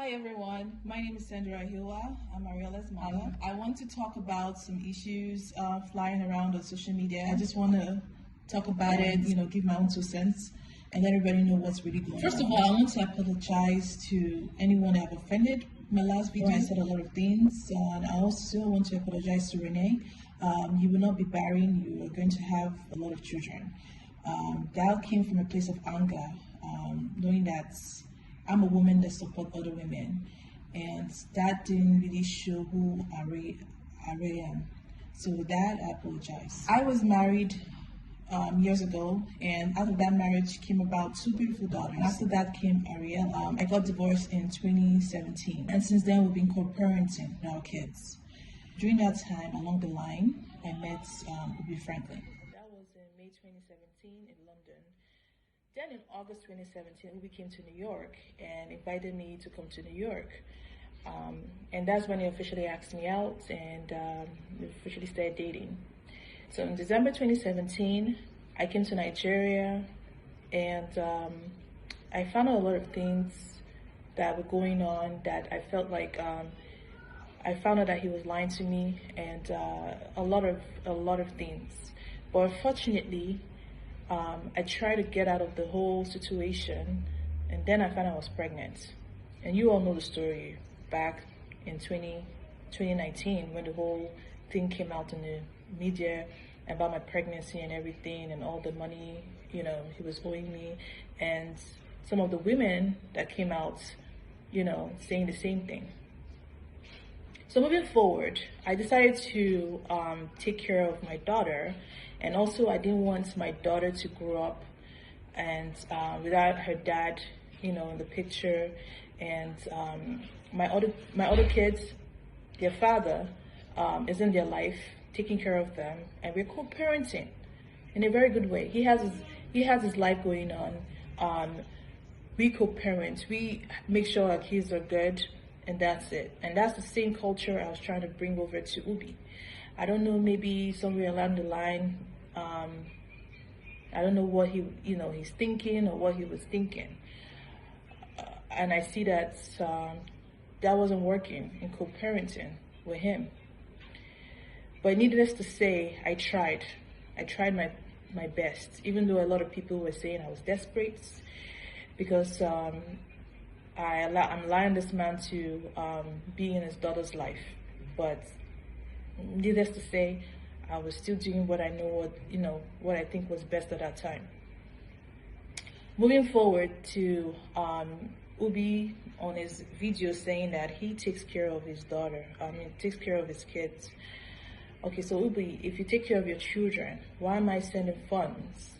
Hi everyone, my name is Sandra. I'm Ariela's mother. I want to talk about some issues flying around on social media. I just want to talk about it, give my own 2 cents and let everybody know what's really going on. First of all, I want to apologize to anyone I've offended. My last video I said a lot of things, and I also want to apologize to Renee. You will not be barren, you are going to have a lot of children. That came from a place of anger, knowing that I'm a woman that supports other women, and that didn't really show who I really am. So with that, I apologize. I was married years ago, and out of that marriage came about 2 beautiful daughters. After that came Ariel. I got divorced in 2017, and since then we've been co-parenting our kids. During that time, along the line, I met Ubis Franklin. That was in May 2017 in London. Then in August 2017, Ubi came to New York and invited me to come to New York. And that's when he officially asked me out, and we officially started dating. So in December 2017, I came to Nigeria, and I found out a lot of things that were going on that I felt like I found out that he was lying to me, and a lot of things. But unfortunately, I tried to get out of the whole situation, and then I found I was pregnant. And you all know the story back in 2019 when the whole thing came out in the media about my pregnancy and everything, and all the money, he was owing me, and some of the women that came out, saying the same thing. So moving forward, I decided to take care of my daughter, and also I didn't want my daughter to grow up and without her dad, in the picture, and my other kids, their father is in their life, taking care of them, and we're co-parenting in a very good way. He has his life going on. We co-parent. We make sure our kids are good, and that's it. And that's the same culture I was trying to bring over to Ubi. I don't know, maybe somewhere along the line, I don't know what he's thinking or what he was thinking. And I see that that wasn't working in co-parenting with him. But needless to say, I tried my best, even though a lot of people were saying I was desperate, because I'm allowing this man to be in his daughter's life. But needless to say, I was still doing what I know, what I think was best at that time. Moving forward to Ubi on his video saying that he takes care of his daughter, takes care of his kids. Okay, so Ubi, if you take care of your children, why am I sending funds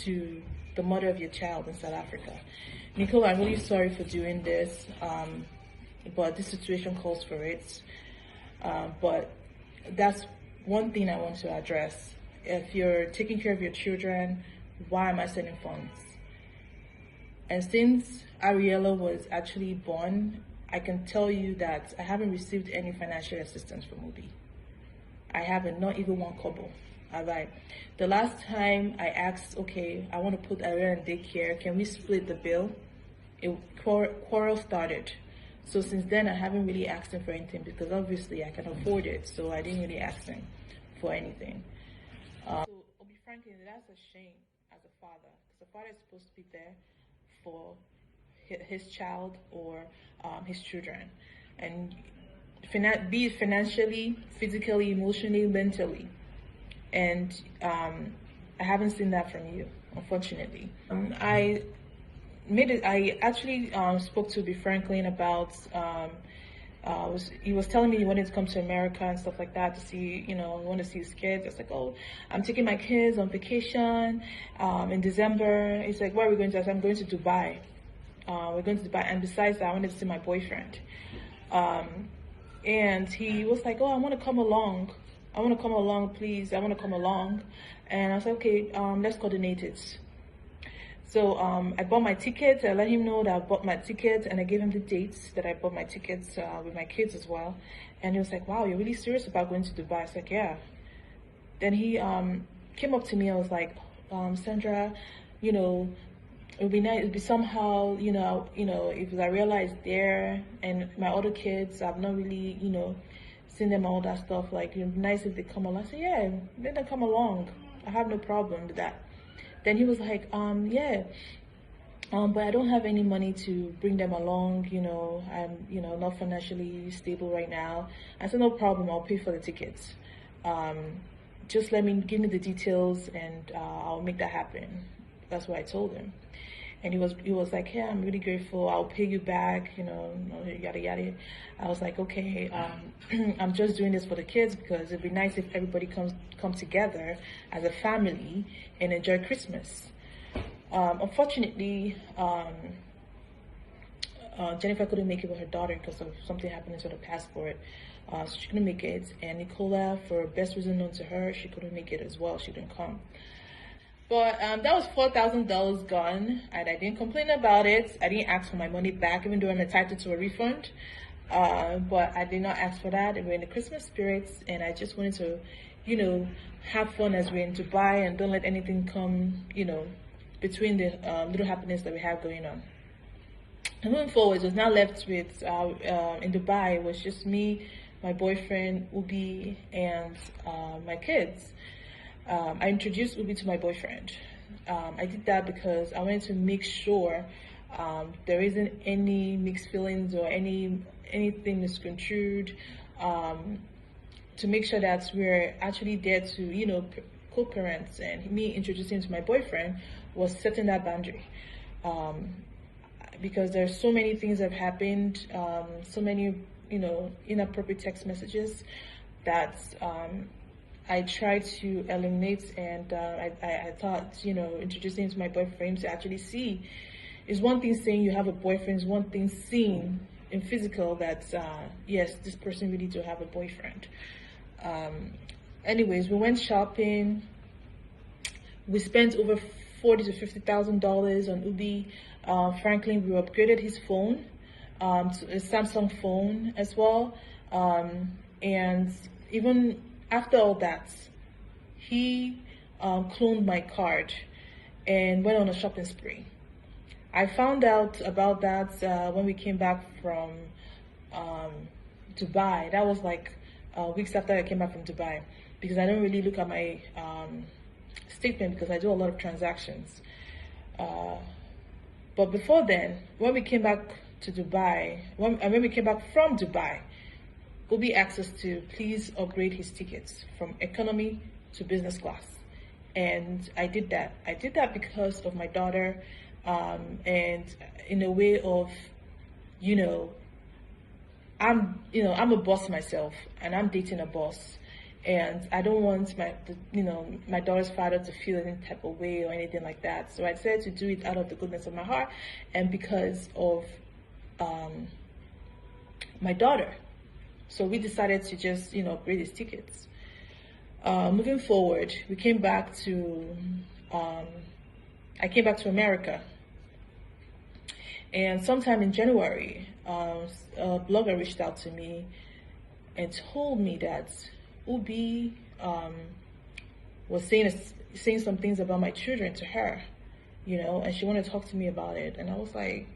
to the mother of your child in South Africa? Nicole, I'm really sorry for doing this, but this situation calls for it. But that's one thing I want to address. If you're taking care of your children, why am I sending funds? And since Ariella was actually born, I can tell you that I haven't received any financial assistance from Ubi. I haven't, not even one kobo. Alright. The last time I asked, okay, I want to put Ariella in daycare, can we split the bill? A quarrel started. So since then, I haven't really asked him for anything, because obviously I can afford it. So I didn't really ask him for anything. So Ubi Franklin, that's a shame as a father, because the father is supposed to be there for his child or his children, and be it financially, physically, emotionally, mentally. And I haven't seen that from you, unfortunately. I actually spoke to Ubis Franklin about, he was telling me he wanted to come to America and stuff like that to see, want to see his kids. I was like, oh, I'm taking my kids on vacation in December. He's like, where are we going to? I said, I'm going to Dubai. We're going to Dubai. And besides that, I wanted to see my boyfriend. And he was like, oh, I want to come along. I want to come along, please. I want to come along. And I said, okay, let's coordinate it. So I bought my tickets. I let him know that I bought my tickets, and I gave him the dates that I bought my tickets with my kids as well. And he was like, wow, you're really serious about going to Dubai? I was like, yeah. Then he came up to me. I was like, Sandra, it would be nice. It would be somehow, if I realize there and my other kids, I've not really, seen them all that stuff. Like, it would be nice if they come along. I said, yeah, let them come along. I have no problem with that. Then he was like, yeah. But I don't have any money to bring them along, I'm, not financially stable right now. I said, no problem, I'll pay for the tickets. Just give me the details and I'll make that happen. That's what I told him. And he was like, yeah, I'm really grateful, I'll pay you back, yada, yada. I was like, okay, I'm just doing this for the kids because it'd be nice if everybody come together as a family and enjoy Christmas. Unfortunately, Jennifer couldn't make it with her daughter because of something happening to the passport. So she couldn't make it. And Nicola, for best reason known to her, she couldn't make it as well. She didn't come. But that was $4,000 gone, and I didn't complain about it. I didn't ask for my money back, even though I'm entitled to a refund. But I did not ask for that. We're in the Christmas spirits, and I just wanted to, have fun as we're in Dubai and don't let anything come, between the little happiness that we have going on. And moving forward, it was now left with, in Dubai, it was just me, my boyfriend, Ubi, and my kids. I introduced Ubi to my boyfriend. I did that because I wanted to make sure there isn't any mixed feelings or anything misconstrued, to make sure that we're actually there to, co-parents, and me introducing him to my boyfriend was setting that boundary. Because there's so many things that have happened, so many, inappropriate text messages that I tried to eliminate, and I thought, introducing him to my boyfriend to actually see is one thing. Saying you have a boyfriend is one thing. Seeing in physical that, yes, this person really do have a boyfriend. Anyways, we went shopping. We spent over $40,000 to $50,000 on Ubi. Franklin, we upgraded his phone to a Samsung phone as well. And even after all that, he cloned my card and went on a shopping spree. I found out about that when we came back from Dubai. That was like weeks after I came back from Dubai, because I don't really look at my statement because I do a lot of transactions. But before then, when we came back to Dubai, when we came back from Dubai, Ubi asked us to please upgrade his tickets from economy to business class. And I did that. I did that because of my daughter, and in a way of, I'm a boss myself, and I'm dating a boss. And I don't want my daughter's father to feel any type of way or anything like that. So I decided to do it out of the goodness of my heart and because of my daughter. So we decided to just, upgrade his tickets. Moving forward, we came back to, I came back to America. And sometime in January, a blogger reached out to me and told me that Ubi was saying some things about my children to her, and she wanted to talk to me about it. And I was like,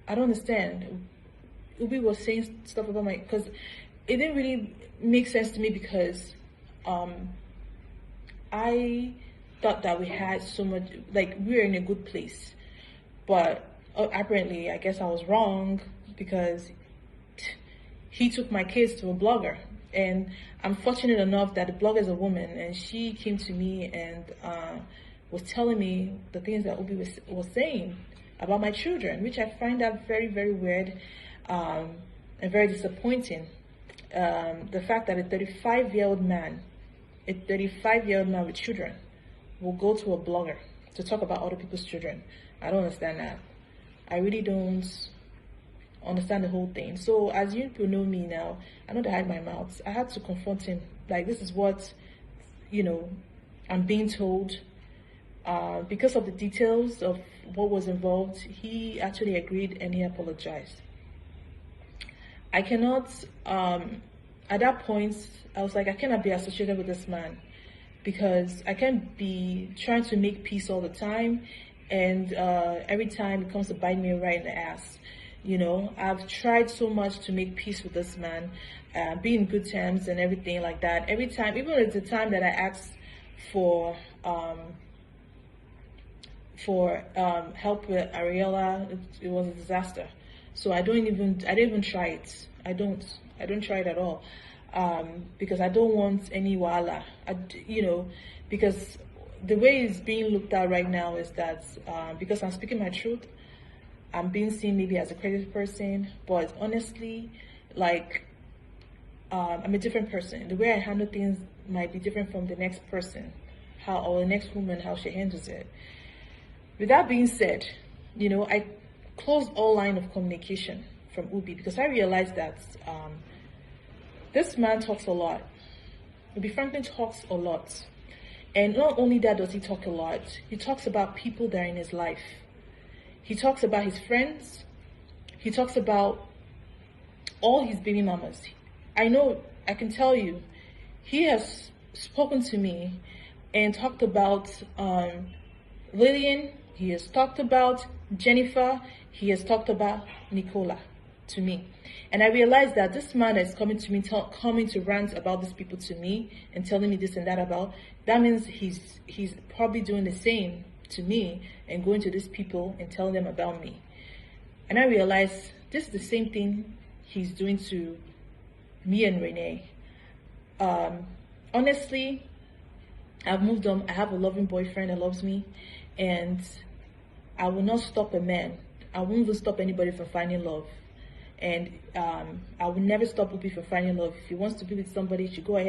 I don't understand. Ubi was saying stuff about because it didn't really make sense to me, because I thought that we had so much, like we were in a good place. But apparently, I guess I was wrong, because he took my kids to a blogger. And I'm fortunate enough that the blogger is a woman, and she came to me and was telling me the things that Ubi was saying about my children, which I find that very, very weird and very disappointing. The fact that a 35-year-old man with children will go to a blogger to talk about other people's children. I don't understand that. I really don't understand the whole thing. So as you people know me now, I know to hide my mouth. I had to confront him. Like, this is what, I'm being told. Because of the details of what was involved, he actually agreed and he apologized. I cannot, at that point, I was like, I cannot be associated with this man, because I can't be trying to make peace all the time and every time it comes to bite me right in the ass. I've tried so much to make peace with this man, be in good terms and everything like that. Every time, even at the time that I asked for help with Ariella, it was a disaster. So I didn't even try it. I don't try it at all, because I don't want any wala. Because the way it's being looked at right now is that because I'm speaking my truth, I'm being seen maybe as a crazy person, but honestly, I'm a different person. The way I handle things might be different from the next person, or the next woman, how she handles it. With that being said, I closed all line of communication from Ubi because I realized that this man talks a lot. Ubi Franklin talks a lot. And not only that does he talk a lot, he talks about people that are in his life. He talks about his friends. He talks about all his baby mamas. I can tell you, he has spoken to me and talked about Lillian. He has talked about Jennifer. He has talked about Nicola to me. And I realized that this man is coming to me, coming to rant about these people to me and telling me this and that that means he's probably doing the same to me and going to these people and telling them about me. And I realized this is the same thing he's doing to me and Renee. Honestly, I've moved on. I have a loving boyfriend that loves me, and I will not stop a man. I won't even stop anybody from finding love. And I will never stop Ubi from finding love. If he wants to be with somebody, he should go ahead.